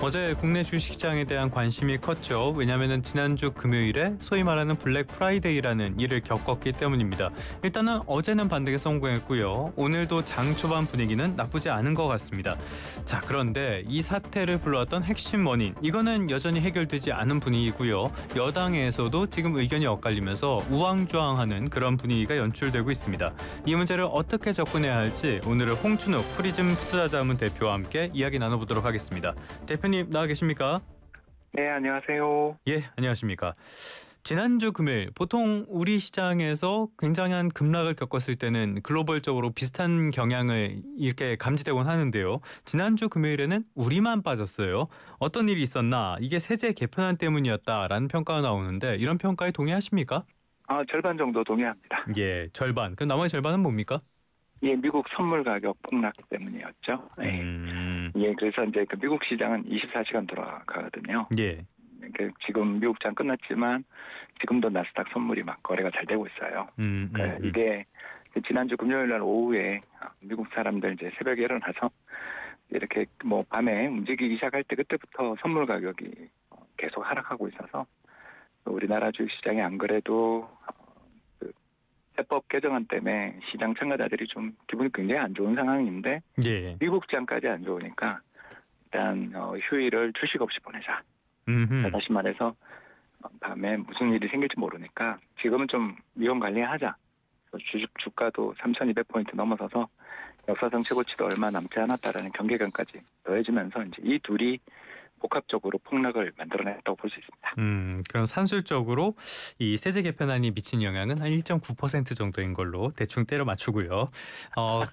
어제 국내 주식시장에 대한 관심이 컸죠. 왜냐하면 지난주 금요일에 소위 말하는 블랙 프라이데이라는 일을 겪었기 때문입니다. 일단은 어제는 반등에 성공했고요. 오늘도 장 초반 분위기는 나쁘지 않은 것 같습니다. 자, 그런데 이 사태를 불러왔던 핵심 원인, 이거는 여전히 해결되지 않은 분위기고요. 여당에서도 지금 의견이 엇갈리면서 우왕좌왕하는 그런 분위기가 연출되고 있습니다. 이 문제를 어떻게 접근해야 할지 오늘은 홍춘욱 프리즘 투자자문 대표와 함께 이야기 나눠보도록 하겠습니다. 대표님 나와 계십니까? 네, 안녕하세요. 예, 안녕하십니까. 지난주 금요일 보통 우리 시장에서 굉장한 급락을 겪었을 때는 글로벌적으로 비슷한 경향을 이렇게 감지되곤 하는데요. 지난주 금요일에는 우리만 빠졌어요. 어떤 일이 있었나? 이게 세제 개편안 때문이었다라는 평가가 나오는데 이런 평가에 동의하십니까? 절반 정도 동의합니다. 예, 절반. 그럼 나머지 절반은 뭡니까? 예, 미국 선물 가격 폭락 때문이었죠. 예, 그래서 이제 그 미국 시장은 24시간 돌아가거든요. 예. 지금 미국장 끝났지만 지금도 나스닥 선물이 막 거래가 잘 되고 있어요. 이게 지난주 금요일 날 오후에 미국 사람들 이제 새벽에 일어나서 이렇게 뭐 밤에 움직이기 시작할 때 그때부터 선물 가격이 계속 하락하고 있어서 우리나라 주식시장이 안 그래도 세법 개정안 때문에 시장 참가자들이 좀 기분이 굉장히 안 좋은 상황인데 예. 미국장까지 안 좋으니까 일단 휴일을 주식 없이 보내자. 다시 말해서 밤에 무슨 일이 생길지 모르니까 지금은 좀 위험 관리하자. 주가도 3,200포인트 넘어서서 역사상 최고치도 얼마 남지 않았다라는 경계감까지 더해지면서 이제 이 둘이 복합적으로 폭락을 만들어냈다고 볼 수 있습니다. 그럼 산술적으로 이 세제 개편안이 미친 영향은 한 1.9% 정도인 걸로 대충 때려 맞추고요.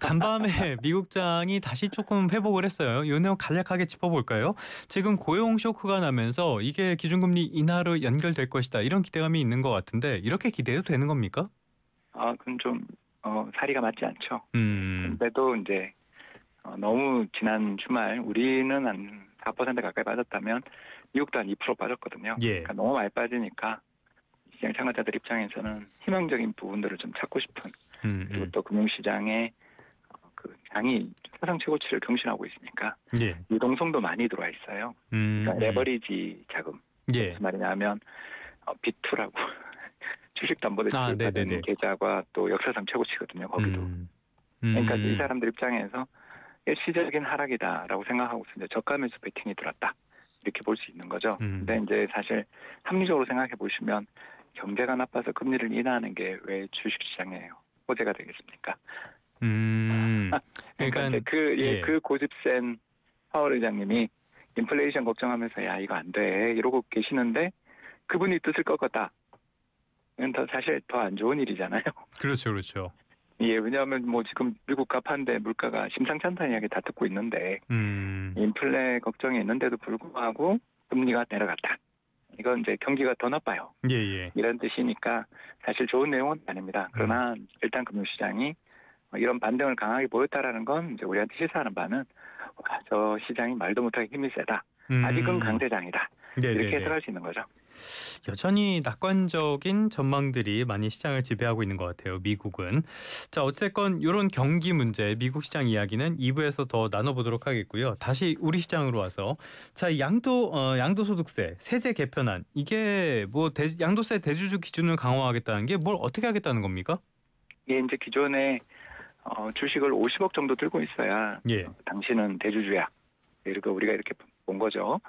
간밤에 미국장이 다시 조금 회복을 했어요. 이 내용 간략하게 짚어볼까요? 지금 고용 쇼크가 나면서 이게 기준금리 인하로 연결될 것이다. 이런 기대감이 있는 것 같은데 이렇게 기대해도 되는 겁니까? 그건 좀 사리가 맞지 않죠. 음. 근데도 이제 너무 지난 주말 우리는 한 4% 가까이 빠졌다면 미국도 한 2% 빠졌거든요. 예. 그러니까 너무 많이 빠지니까 시장 참가자들 입장에서는 희망적인 부분들을 좀 찾고 싶은 그리고 또 금융시장에 그 장이 사상 최고치를 경신하고 있으니까 예. 유동성도 많이 들어와 있어요. 그러니까 레버리지 자금. 예. 무슨 말이냐면 B2라고 주식담보대출 받은 계좌가 또 역사상 최고치거든요. 거기도. 그러니까 이 사람들 입장에서 일시적인 하락이다라고 생각하고 이제 저가 매수 베팅이 들었다 이렇게 볼 수 있는 거죠. 근데 이제 사실 합리적으로 생각해 보시면 경제가 나빠서 금리를 인하하는 게 왜 주식시장에 호재가 되겠습니까? 그러니까 그 고집 센 파월 의장님이 인플레이션 걱정하면서 야 이거 안 돼 이러고 계시는데 그분이 뜻을 꺾었다. 이건 사실 더 안 좋은 일이잖아요. 그렇죠, 그렇죠. 예, 왜냐하면 뭐 지금 미국 가판대 물가가 심상치 않다는 이야기 다 듣고 있는데 인플레 걱정이 있는데도 불구하고 금리가 내려갔다. 이건 이제 경기가 더 나빠요. 예. 이런 뜻이니까 사실 좋은 내용은 아닙니다. 그러나 일단 금융시장이 이런 반등을 강하게 보였다라는 건 이제 우리한테 시사하는 바는 저 시장이 말도 못하게 힘이 세다. 아직은 강세장이다. 이렇게 해석할 수 있는 거죠. 여전히 낙관적인 전망들이 많이 시장을 지배하고 있는 것 같아요. 미국은. 자, 어쨌건 이런 경기 문제, 미국 시장 이야기는 2부에서 더 나눠보도록 하겠고요. 다시 우리 시장으로 와서 자, 양도소득세 세제 개편안 이게 뭐 양도세 대주주 기준을 강화하겠다는 게 뭘 어떻게 하겠다는 겁니까? 예, 이제 기존에 주식을 50억 정도 들고 있어야 당신은 대주주야. 이렇게 우리가 이렇게 본 거죠.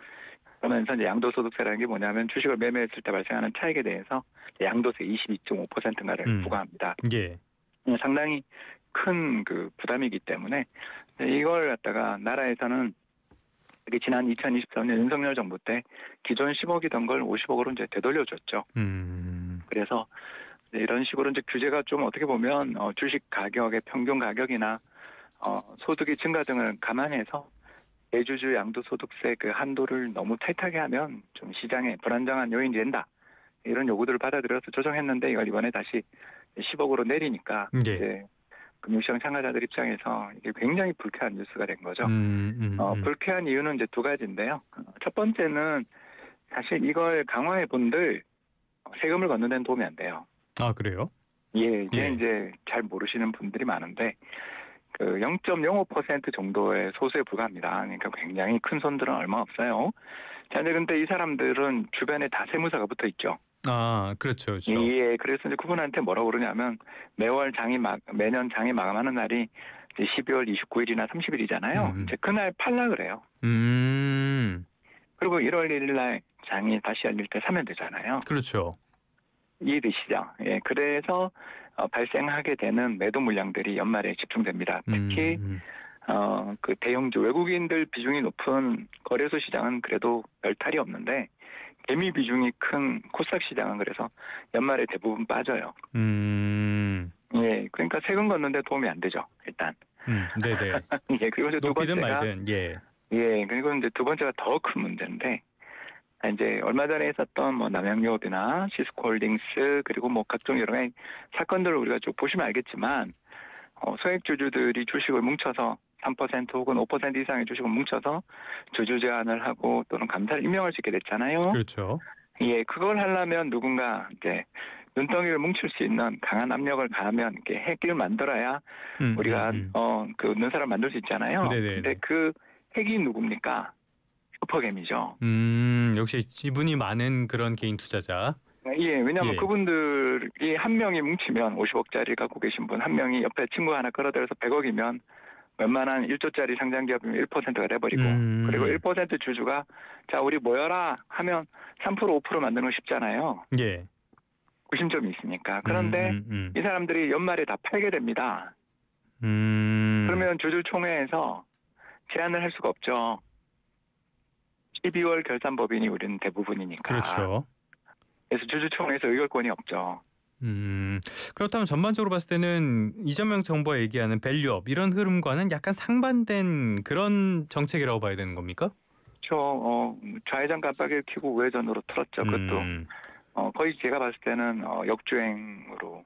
그러면서 이제 양도소득세라는 게 뭐냐면 주식을 매매했을 때 발생하는 차익에 대해서 양도세 22.5%인가를 부과합니다. 예. 상당히 큰 그 부담이기 때문에 이걸 갖다가 나라에서는 지난 2024년 윤석열 정부 때 기존 10억이던 걸 50억으로 이제 되돌려줬죠. 그래서 이런 식으로 이제 규제가 좀 어떻게 보면 주식 가격의 평균 가격이나 소득의 증가 등을 감안해서 대주주 양도소득세 그 한도를 너무 타이트하게 하면 좀 시장에 불안정한 요인이 된다. 이런 요구들을 받아들여서 조정했는데 이걸 이번에 다시 10억으로 내리니까 이제 금융시장 참가자들 입장에서 이게 굉장히 불쾌한 뉴스가 된 거죠. 불쾌한 이유는 이제 두 가지인데요. 첫 번째는 사실 이걸 강화해 본들 세금을 걷는 데는 도움이 안 돼요. 아, 그래요? 예, 이제 잘 모르시는 분들이 많은데 그 0.05% 정도의 소수에 불과합니다. 그러니까 굉장히 큰 손들은 얼마 없어요. 자, 근데 이 사람들은 주변에 다 세무사가 붙어 있죠. 아, 그렇죠, 그렇죠. 예, 그래서 이제 그분한테 뭐라고 그러냐면 매년 장이 마감하는 날이 이제 12월 29일이나 30일이잖아요. 이제 그날 팔라 그래요. 그리고 1월 1일 날 장이 다시 열릴 때 사면 되잖아요. 그렇죠. 이해되시죠? 예, 그래서 발생하게 되는 매도 물량들이 연말에 집중됩니다. 특히 그 대형주 외국인들 비중이 높은 거래소 시장은 그래도 별 탈이 없는데 개미 비중이 큰 코스닥 시장은 그래서 연말에 대부분 빠져요. 예, 그러니까 세금 걷는데 도움이 안 되죠, 일단. 네네. 예, 그리고 이제 두 높이든 번째가 말든, 예. 예, 그리고 이제 두 번째가 더 큰 문제인데 이제 얼마 전에 있었던 뭐 남양유업이나 시스코홀딩스 그리고 뭐 각종 여러 가지 사건들을 우리가 쭉 보시면 알겠지만 소액주주들이 주식을 뭉쳐서 3% 혹은 5% 이상의 주식을 뭉쳐서 주주 제한을 하고 또는 감사를 임명할 수 있게 됐잖아요. 그렇죠. 예, 그걸 하려면 누군가 이제 눈덩이를 뭉칠 수 있는 강한 압력을 가하면 이렇게 핵을 만들어야 우리가 그 눈사람 만들 수 있잖아요. 네네네. 근데 그 핵이 누굽니까? 슈퍼겜이죠. 역시 지분이 많은 그런 개인 투자자. 예, 왜냐하면 예. 그분들이 한 명이 뭉치면 50억짜리 갖고 계신 분 한 명이 옆에 친구 하나 끌어들여서 100억이면 웬만한 1조짜리 상장 기업이면 1%가 돼버리고 그리고 1% 주주가 자 우리 모여라 하면 3% 5% 만드는 거 쉽잖아요. 예. 구심점이 있으니까. 그런데 이 사람들이 연말에 다 팔게 됩니다. 그러면 주주총회에서 제안을 할 수가 없죠. 12월 결산법인이 우리는 대부분이니까. 그렇죠. 그래서 주주총회에서 의결권이 없죠. 그렇다면 전반적으로 봤을 때는 이재명 정부가 얘기하는 밸류업 이런 흐름과는 약간 상반된 그런 정책이라고 봐야 되는 겁니까? 그렇죠. 좌회전 깜빡이를 켜고 우회전으로 틀었죠. 그것도 거의 제가 봤을 때는 역주행으로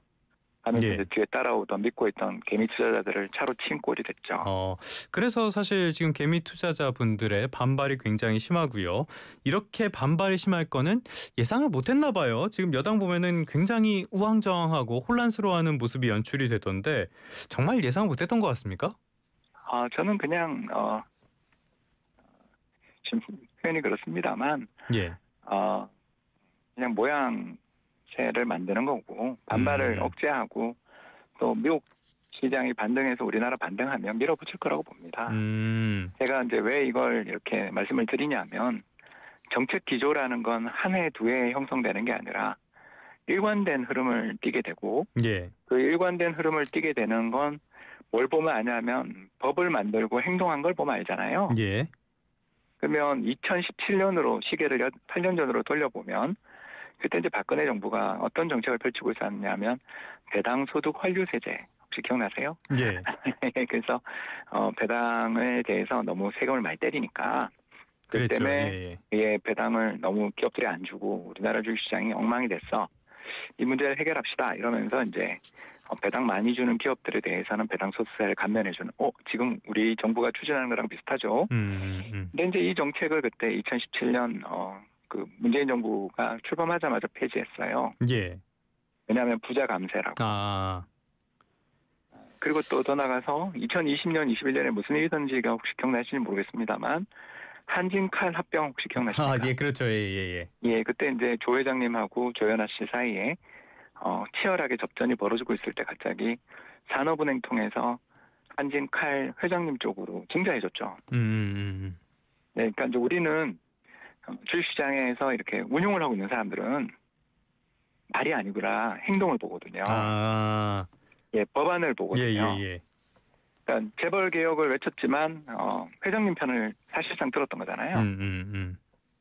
하면서 예. 이제 뒤에 따라오던 믿고 있던 개미 투자자들을 차로 친 꼴이 됐죠. 그래서 사실 지금 개미 투자자분들의 반발이 굉장히 심하고요. 이렇게 반발이 심할 거는 예상을 못했나 봐요. 지금 여당 보면은 굉장히 우왕좌왕하고 혼란스러워하는 모습이 연출이 되던데 정말 예상을 못했던 것 같습니까? 저는 그냥 지금 표현이 그렇습니다만 예. 그냥 모양새를 만드는 거고 반발을 억제하고 또 미국 시장이 반등해서 우리나라 반등하면 밀어붙일 거라고 봅니다. 제가 이제 왜 이걸 이렇게 말씀을 드리냐면 정책 기조라는 건 한 해, 두 해에 형성되는 게 아니라 일관된 흐름을 띠게 되고 예. 그 일관된 흐름을 띠게 되는 건 뭘 보면 아냐면 법을 만들고 행동한 걸 보면 알잖아요. 예. 그러면 2017년으로 시계를 8년 전으로 돌려보면 그때 이제 박근혜 정부가 어떤 정책을 펼치고 있었냐면 배당 소득 환류 세제 혹시 기억나세요? 예. 그래서 배당에 대해서 너무 세금을 많이 때리니까 그 그랬죠. 때문에 예. 배당을 너무 기업들이 안 주고 우리나라 주식시장이 엉망이 됐어. 이 문제를 해결합시다. 이러면서 이제 배당 많이 주는 기업들에 대해서는 배당 소득세를 감면해주는. 지금 우리 정부가 추진하는 거랑 비슷하죠. 근데 이제 이 정책을 그때 2017년 그 문재인 정부가 출범하자마자 폐지했어요. 예. 왜냐하면 부자 감세라고. 그리고 또 더 나가서 2020년, 21년에 무슨 일이 있었는지가 혹시 기억나실지 모르겠습니다만 한진칼 합병 혹시 기억나십니까? 예, 그렇죠. 예. 예, 그때 이제 조 회장님하고 조현아 씨 사이에 치열하게 접전이 벌어지고 있을 때 갑자기 산업은행 통해서 한진칼 회장님 쪽으로 증자해줬죠. 네, 그러니까 이제 우리는 주식시장에서 이렇게 운용을 하고 있는 사람들은 말이 아니구나 행동을 보거든요. 예, 법안을 보거든요. 예. 그러니까 재벌 개혁을 외쳤지만 회장님 편을 사실상 들었던 거잖아요.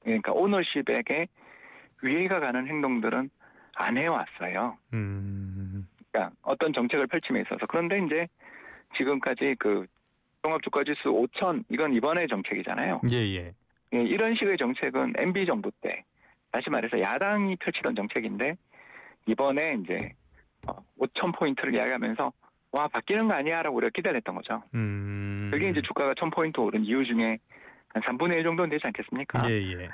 그러니까 오너십에게 위해가 가는 행동들은 안 해왔어요. 그러니까 어떤 정책을 펼침에 있어서. 그런데 이제 지금까지 그 종합주가지수 5,000 이건 이번의 정책이잖아요. 예. 이런 식의 정책은 MB 정부 때 다시 말해서 야당이 펼치던 정책인데 이번에 이제 5,000포인트를 이야기하면서 와 바뀌는 거 아니야라고 우리가 기대했던 거죠. 그게 이제 주가가 1,000포인트 오른 이유 중에 한 3분의 1 정도는 되지 않겠습니까? 예, 예.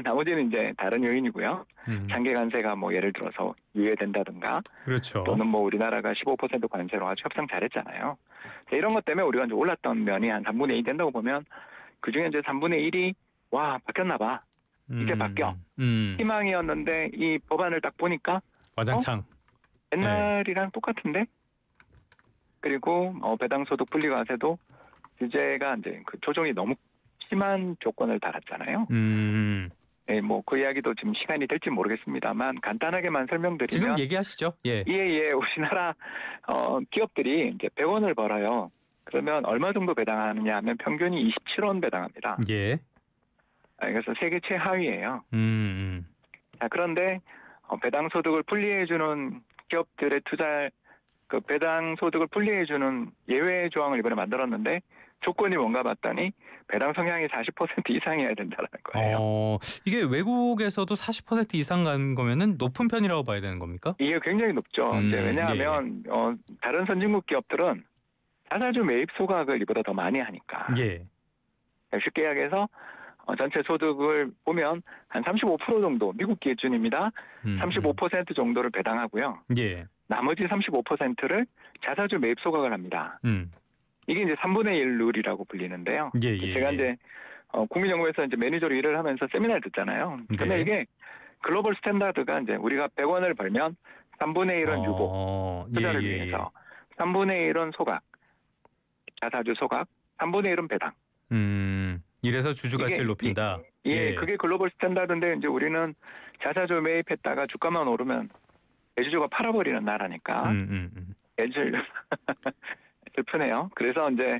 나머지는 이제 다른 요인이고요. 장기 관세가 뭐 예를 들어서 유예된다든가 그렇죠. 또는 뭐 우리나라가 15% 관세로 아주 협상 잘했잖아요. 이런 것 때문에 우리가 이제 올랐던 면이 한 3분의 2 된다고 보면 그중에 이제 3분의 1이 와 바뀌었나 봐. 이게 바뀌어. 희망이었는데 이 법안을 딱 보니까 와장창. 옛날이랑 똑같은데? 그리고 배당소득 분리과세도 규제가 이제 그 조정이 너무 심한 조건을 달았잖아요. 예, 뭐 그 이야기도 지금 시간이 될지 모르겠습니다만 간단하게만 설명드리면 지금 얘기하시죠. 예. 예, 우리나라 기업들이 이제 100원을 벌어요. 그러면 얼마 정도 배당하느냐 하면 평균이 27원 배당합니다. 예. 그래서 세계 최하위예요. 자, 그런데 배당 소득을 분리해주는 기업들의 그 배당 소득을 분리해주는 예외 조항을 이번에 만들었는데 조건이 뭔가 봤더니 배당 성향이 40% 이상이어야 된다는 거예요. 이게 외국에서도 40% 이상 간 거면은 높은 편이라고 봐야 되는 겁니까? 이게 굉장히 높죠. 이제 예. 왜냐하면 다른 선진국 기업들은 자사주 매입 소각을 이보다 더 많이 하니까. 예. 쉽게 이야기해서 전체 소득을 보면 한 35% 정도 미국 기준입니다. 35% 정도를 배당하고요. 예. 나머지 35%를 자사주 매입 소각을 합니다. 이게 이제 3분의 1 룰이라고 불리는데요. 예, 예. 제가 이제 국민연구에서 이제 매니저로 일을 하면서 세미나를 듣잖아요. 근데 네. 이게 글로벌 스탠다드가 이제 우리가 100원을 벌면 3분의 1은 유보 투자를 위해서 3분의 1은 소각, 자사주 소각, 3분의 1은 배당. 이래서 주주 가치를 높인다. 예, 그게 글로벌 스탠다드인데 이제 우리는 자사주 매입했다가 주가만 오르면 대주주가 팔아버리는 나라니까. 슬프네요. 그래서 이제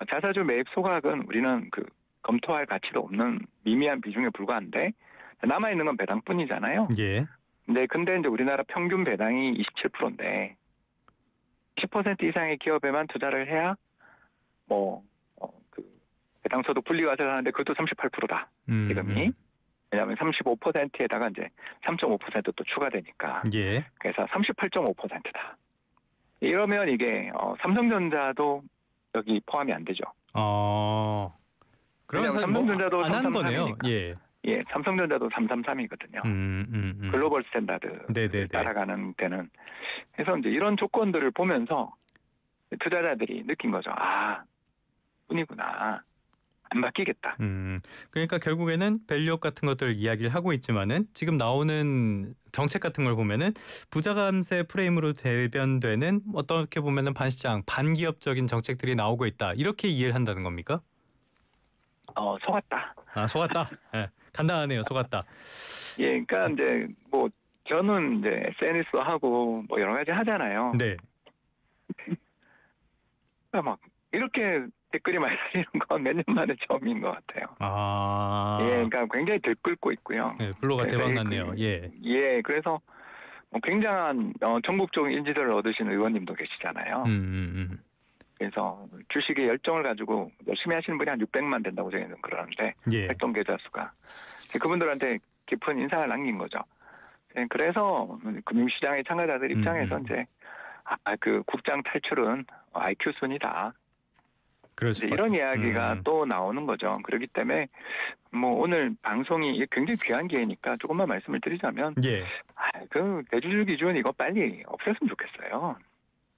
자사주 매입 소각은 우리는 그 검토할 가치도 없는 미미한 비중에 불과한데 남아 있는 건 배당뿐이잖아요. 예. 근데 이제 우리나라 평균 배당이 27%인데 10% 이상의 기업에만 투자를 해야 그 배당소득 분리과세를 하는데 그것도 38%다. 지금이. 왜냐하면 35%에다가 이제 3.5%또 추가되니까. 예. 그래서 38.5%다. 이러면 이게 삼성전자도 여기 포함이 안 되죠. 그러면 삼성전자도 안 하는 거네요. 예. 예, 삼성전자도 333이거든요. 글로벌 스탠다드 따라가는 데는. 그래서 이제 이런 조건들을 보면서 투자자들이 느낀 거죠. 뿐이구나. 안 바뀌겠다. 그러니까 결국에는 밸류업 같은 것들 이야기를 하고 있지만은 지금 나오는 정책 같은 걸 보면은 부자 감세 프레임으로 대변되는 어떻게 보면은 반시장, 반기업적인 정책들이 나오고 있다. 이렇게 이해를 한다는 겁니까? 속았다. 속았다. 예, 간단하네요. 속았다. 예, 그러니까 이제 뭐 저는 이제 SNS 하고 뭐 여러 가지 하잖아요. 네. 막 이렇게 댓글이 많이 달리는 건 몇 년 만에 처음인 것 같아요. 예, 그러니까 굉장히 들끓고 있고요. 네, 블로가 대박 났네요. 예. 예, 그래서 굉장한 전국적인 인지도를 얻으신 의원님도 계시잖아요. 그래서 주식의 열정을 가지고 열심히 하시는 분이 한 600만 된다고 저희는 그러는데 활동 계좌 수가 그분들한테 깊은 인상을 남긴 거죠. 그래서 금융시장의 참가자들 입장에서 이제 그 국장 탈출은 IQ 순이다. 이런 이야기가 또 나오는 거죠. 그렇기 때문에 뭐 오늘 방송이 굉장히 귀한 기회니까 조금만 말씀을 드리자면 그 대주주 기준 이거 빨리 없앴으면 좋겠어요.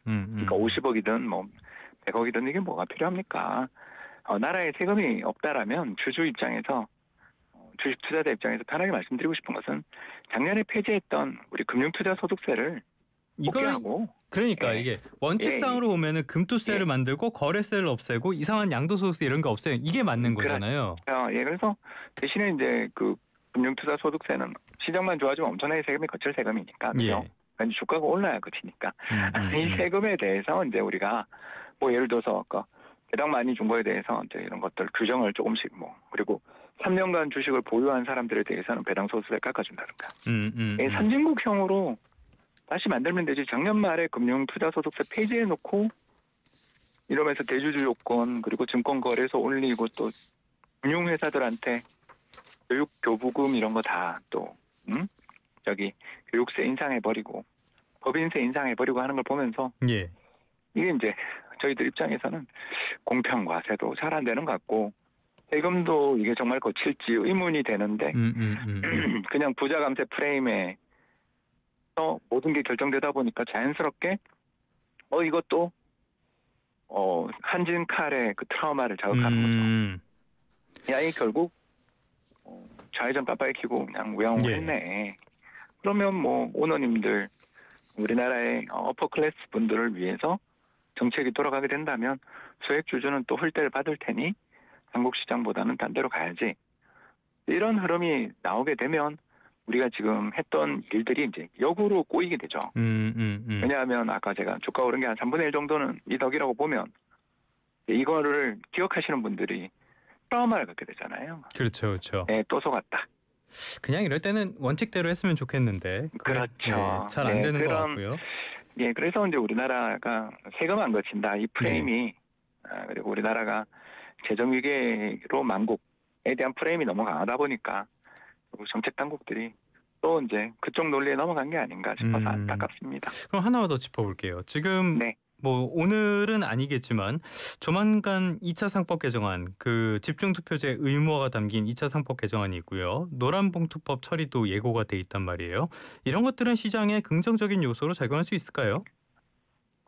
그러니까 50억이든 뭐 100억이든 이게 뭐가 필요합니까? 나라에 세금이 없다라면 주주 입장에서 주식 투자자 입장에서 편하게 말씀드리고 싶은 것은 작년에 폐지했던 우리 금융투자소득세를 복귀하고 그러니까 이게 원칙상으로 보면은 금투세를 만들고 거래세를 없애고 이상한 양도소득세 이런 거 없애요. 이게 맞는 거잖아요. 그래서 대신에 이제 그 금융투자소득세는 시장만 좋아지면 엄청나게 세금이 거칠 세금이니까 그죠? 주가가 올라야 그치니까 이 세금에 대해서 이제 우리가 뭐 예를 들어서 아까 배당 많이 준 거에 대해서 이제 이런 것들 규정을 조금씩 그리고 3년간 주식을 보유한 사람들에 대해서는 배당 소득세 깎아준다든가. 선진국형으로 다시 만들면 되지. 작년 말에 금융투자소득세 폐지해놓고 이러면서 대주주 요건 그리고 증권거래소 올리고 또 금융회사들한테 교육 교부금 이런 거 다 또 교육세 인상해버리고 법인세 인상해버리고 하는 걸 보면서 이게 이제 저희들 입장에서는 공평과세도 잘 안 되는 것 같고 세금도 이게 정말 거칠지 의문이 되는데 그냥 부자 감세 프레임에 모든 게 결정되다 보니까 자연스럽게 이것도 한진 칼의 그 트라우마를 자극하는 거죠. 야, 이 결국 좌회전 빠빠이 키고 그냥 우양우양 했네. 그러면 뭐 오너님들 우리나라의 어퍼 클래스 분들을 위해서 정책이 돌아가게 된다면 소액 주주는 또 홀대를 받을 테니 한국 시장보다는 딴 데로 가야지. 이런 흐름이 나오게 되면 우리가 지금 했던 일들이 이제 역으로 꼬이게 되죠. 왜냐하면 아까 제가 주가 오른 게 한 3분의 1 정도는 이 덕이라고 보면 이거를 기억하시는 분들이 트라우마를 갖게 되잖아요. 그렇죠, 그렇죠. 네, 또 속았다. 그냥 이럴 때는 원칙대로 했으면 좋겠는데 그렇죠. 잘 안 되는 것 같고요. 예, 그래서 이제 우리나라가 세금 안 거친다 이 프레임이 그리고 우리나라가 재정 위기로 만국에 대한 프레임이 너무 강하다 보니까 정책 당국들이 또 이제 그쪽 논리에 넘어간 게 아닌가 싶어서 안타깝습니다. 그럼 하나만 더 짚어볼게요. 지금 뭐 오늘은 아니겠지만 조만간 2차 상법 개정안, 그 집중투표제 의무화가 담긴 2차 상법 개정안이 있고요. 노란봉투법 처리도 예고가 돼 있단 말이에요. 이런 것들은 시장에 긍정적인 요소로 작용할 수 있을까요?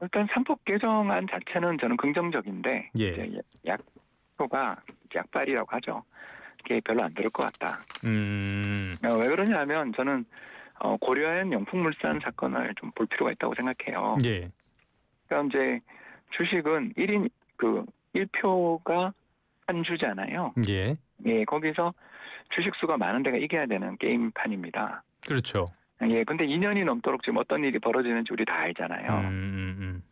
일단 상법 개정안 자체는 저는 긍정적인데 이제 약효가 약발이라고 하죠. 그게 별로 안 들을 것 같다. 왜 그러냐면 저는 고려한 영풍물산 사건을 좀 볼 필요가 있다고 생각해요. 그러니까 이제 주식은 1인 1표가 한 주잖아요. 거기서 주식 수가 많은 데가 이겨야 되는 게임판입니다. 그렇죠. 근데 2년이 넘도록 지금 어떤 일이 벌어지는지 우리 다 알잖아요.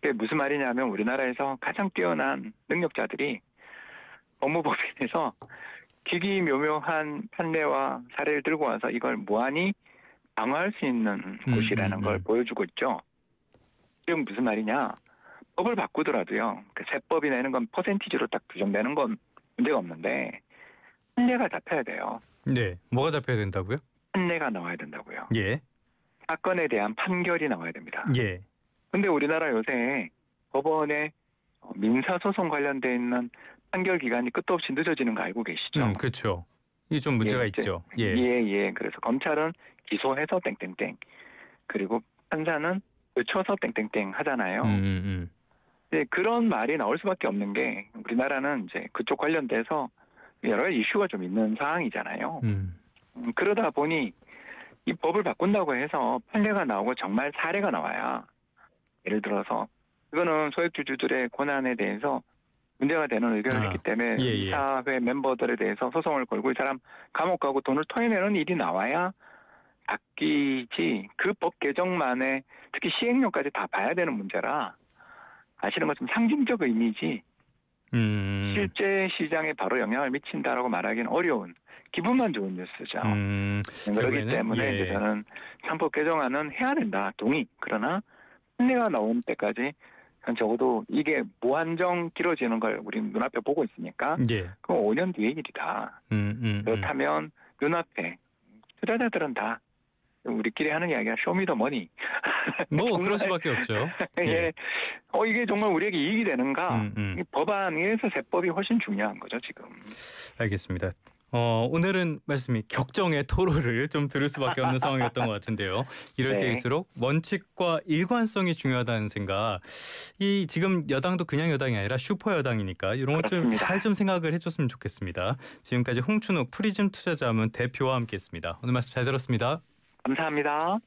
그게 무슨 말이냐면 우리나라에서 가장 뛰어난 능력자들이 법무법인에서 기기묘묘한 판례와 사례를 들고 와서 이걸 무한히 방어할 수 있는 곳이라는 걸 보여주고 있죠. 지금 무슨 말이냐? 법을 바꾸더라도요. 그 세법이나 이런 건 퍼센티지로 딱 규정되는 건 문제가 없는데 판례가 잡혀야 돼요. 네, 뭐가 잡혀야 된다고요? 판례가 나와야 된다고요. 사건에 대한 판결이 나와야 됩니다. 근데 우리나라 요새 법원에 민사소송 관련돼 있는 판결 기간이 끝도 없이 늦어지는 거 알고 계시죠? 그렇죠. 이게 좀 문제가 있죠. 그래서 검찰은 기소해서 땡땡땡 그리고 판사는 늦춰서 땡땡땡 하잖아요. 그런 말이 나올 수밖에 없는 게 우리나라는 이제 그쪽 관련돼서 여러 가지 이슈가 좀 있는 상황이잖아요. 그러다 보니 이 법을 바꾼다고 해서 판례가 나오고 정말 사례가 나와야 예를 들어서 이거는 소액주주들의 권한에 대해서 문제가 되는 의견을 했기 때문에 이사회 멤버들에 대해서 소송을 걸고 이 사람 감옥 가고 돈을 토해내는 일이 나와야 바뀌지 그 법 개정만에 특히 시행령까지 다 봐야 되는 문제라 사실은 것좀 상징적 의미지 실제 시장에 바로 영향을 미친다라고 말하기는 어려운 기분만 좋은 뉴스죠. 그렇기 때문에 이제 저는 상법 개정안은 해야 된다. 동의. 그러나 판례가 나온 때까지 적어도 이게 무한정 길어지는 걸 우리 눈앞에 보고 있으니까 그건 5년 뒤의 일이다. 그렇다면 눈앞에 투자자들은 다 우리끼리 하는 이야기가 쇼미더머니. 뭐 그럴 수밖에 없죠. 이게 정말 우리에게 이익이 되는가? 이 법안에서 세법이 훨씬 중요한 거죠 지금. 알겠습니다. 오늘은 말씀이 격정의 토로를 좀 들을 수밖에 없는 상황이었던 것 같은데요. 이럴 때일수록 원칙과 일관성이 중요하다는 생각. 이 지금 여당도 그냥 여당이 아니라 슈퍼 여당이니까 이런 것 좀 잘 좀 생각을 해줬으면 좋겠습니다. 지금까지 홍춘욱 프리즘 투자자문 대표와 함께했습니다. 오늘 말씀 잘 들었습니다. 감사합니다.